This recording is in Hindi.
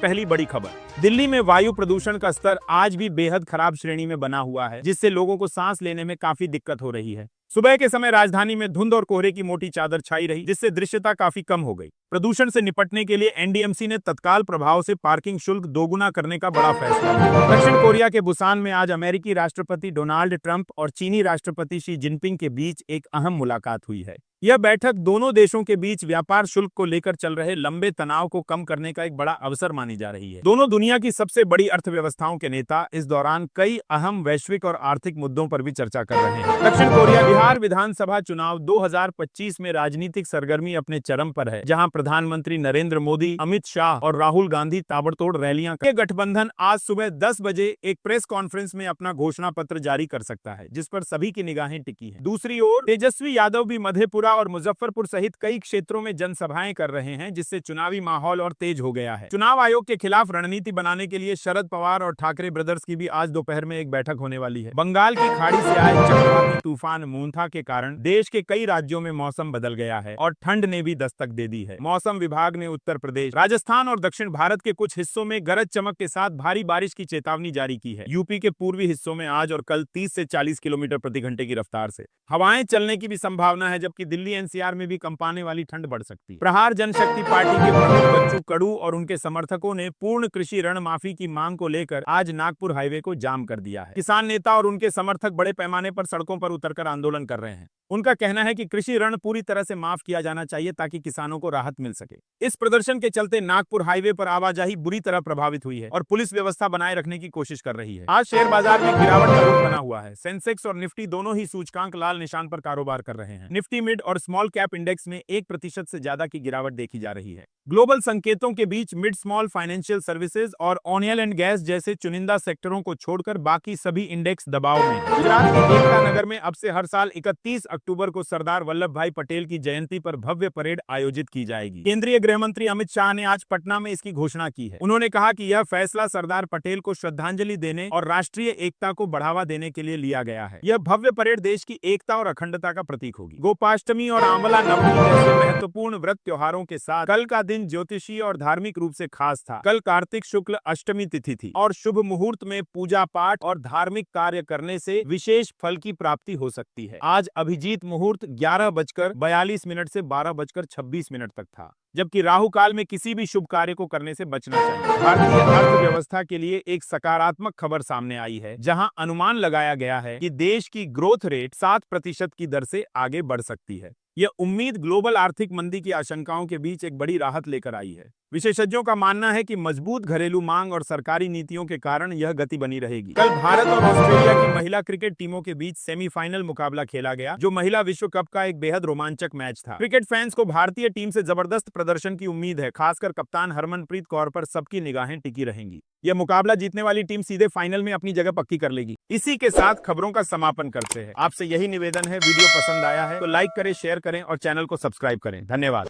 पहली बड़ी खबर। दिल्ली में वायु प्रदूषण का स्तर आज भी बेहद खराब श्रेणी में बना हुआ है, जिससे लोगों को सांस लेने में काफी दिक्कत हो रही है। सुबह के समय राजधानी में धुंध और कोहरे की मोटी चादर छाई रही, जिससे दृश्यता काफी कम हो गई। प्रदूषण से निपटने के लिए एनडीएमसी ने तत्काल प्रभाव से पार्किंग शुल्क दोगुना करने का बड़ा फैसला लिया। दक्षिण कोरिया के बुसान में आज अमेरिकी राष्ट्रपति डोनाल्ड ट्रंप और चीनी राष्ट्रपति शी जिनपिंग के बीच एक अहम मुलाकात हुई है। यह बैठक दोनों देशों के बीच व्यापार शुल्क को लेकर चल रहे लंबे तनाव को कम करने का एक बड़ा अवसर मानी जा रही है। दोनों दुनिया की सबसे बड़ी अर्थव्यवस्थाओं के नेता इस दौरान कई अहम वैश्विक और आर्थिक मुद्दों पर भी चर्चा कर रहे हैं। दक्षिण कोरिया बिहार विधानसभा चुनाव 2025 में राजनीतिक सरगर्मी अपने चरम पर है, जहां प्रधानमंत्री नरेंद्र मोदी, अमित शाह और राहुल गांधी ताबड़तोड़ रैलियां कर। गठबंधन आज सुबह 10 बजे एक प्रेस कॉन्फ्रेंस में अपना घोषणा पत्र जारी कर सकता है, जिस पर सभी की निगाहें टिकी है। दूसरी ओर तेजस्वी यादव भी मधेपुरा और मुजफ्फरपुर सहित कई क्षेत्रों में जनसभाएं कर रहे हैं, जिससे चुनावी माहौल और तेज हो गया है। चुनाव आयोग के खिलाफ रणनीति बनाने के लिए शरद पवार और ठाकरे ब्रदर्स की भी आज दोपहर में एक बैठक होने वाली है। बंगाल की खाड़ी से आए चक्रवाती तूफान मोंथा के कारण देश के कई राज्यों में मौसम बदल गया है और ठंड ने भी दस्तक दे दी है। मौसम विभाग ने उत्तर प्रदेश, राजस्थान और दक्षिण भारत के कुछ हिस्सों में गरज चमक के साथ भारी बारिश की चेतावनी जारी की है। यूपी के पूर्वी हिस्सों में आज और कल 30 से 40 किलोमीटर प्रति घंटे की रफ्तार से हवाएं चलने की भी संभावना है, जबकि दिल्ली एनसीआर में भी कंपाने वाली ठंड बढ़ सकती है। प्रहार जनशक्ति पार्टी के प्रमुख बच्चू कडू और उनके समर्थकों ने पूर्ण कृषि ऋण माफी की मांग को लेकर आज नागपुर हाईवे को जाम कर दिया है। किसान नेता और उनके समर्थक बड़े पैमाने पर सड़कों पर उतरकर आंदोलन कर रहे हैं। उनका कहना है कि कृषि ऋण पूरी तरह से माफ किया जाना चाहिए ताकि किसानों को राहत मिल सके। इस प्रदर्शन के चलते नागपुर हाईवे पर आवाजाही बुरी तरह प्रभावित हुई है और पुलिस व्यवस्था बनाए रखने की कोशिश कर रही है। आज शेयर बाजार में गिरावट का रुख बना हुआ है। सेंसेक्स और निफ्टी दोनों ही सूचकांक लाल निशान पर कारोबार कर रहे हैं। निफ्टी मिड और स्मॉल कैप इंडेक्स में 1% से ज्यादा की गिरावट देखी जा रही है। ग्लोबल संकेतों के बीच मिड स्मॉल फाइनेंशियल सर्विसेज और ऑयल एंड गैस जैसे चुनिंदा सेक्टरों को छोड़कर बाकी सभी इंडेक्स दबाव में। गुजरात के एकता नगर में अब से हर साल 31 अक्टूबर को सरदार वल्लभ भाई पटेल की जयंती पर भव्य परेड आयोजित की जाएगी। केंद्रीय गृह मंत्री अमित शाह ने आज पटना में इसकी घोषणा की है। उन्होंने कहा कि यह फैसला सरदार पटेल को श्रद्धांजलि देने और राष्ट्रीय एकता को बढ़ावा देने के लिए लिया गया है। यह भव्य परेड देश की एकता और अखंडता का प्रतीक होगी। गोपाष्टमी और आंवला नवमी जैसे महत्वपूर्ण व्रत त्योहारों के साथ कल का दिन ज्योतिषीय और धार्मिक रूप से खास था। कल कार्तिक शुक्ल अष्टमी तिथि थी और शुभ मुहूर्त में पूजा पाठ और धार्मिक कार्य करने से विशेष फल की प्राप्ति हो सकती है। आज अभिजीत मुहूर्त 11:42 से 12:26 तक था, जबकि राहु काल में किसी भी शुभ कार्य को करने से बचना चाहिए। भारतीय अर्थव्यवस्था के लिए एक सकारात्मक खबर सामने आई है, जहां अनुमान लगाया गया है कि देश की ग्रोथ रेट 7% की दर से आगे बढ़ सकती है। यह उम्मीद ग्लोबल आर्थिक मंदी की आशंकाओं के बीच एक बड़ी राहत लेकर आई है। विशेषज्ञों का मानना है कि मजबूत घरेलू मांग और सरकारी नीतियों के कारण यह गति बनी रहेगी। कल भारत और ऑस्ट्रेलिया की महिला क्रिकेट टीमों के बीच सेमीफाइनल मुकाबला खेला गया, जो महिला विश्व कप का एक बेहद रोमांचक मैच था। क्रिकेट फैंस को भारतीय टीम से जबरदस्त प्रदर्शन की उम्मीद है। खासकर कप्तान हरमनप्रीत कौर पर सबकी निगाहें टिकी रहेंगी। यह मुकाबला जीतने वाली टीम सीधे फाइनल में अपनी जगह पक्की कर लेगी। इसी के साथ खबरों का समापन करते हैं। आपसे यही निवेदन है, वीडियो पसंद आया है तो लाइक करें, शेयर करें और चैनल को सब्सक्राइब करें। धन्यवाद।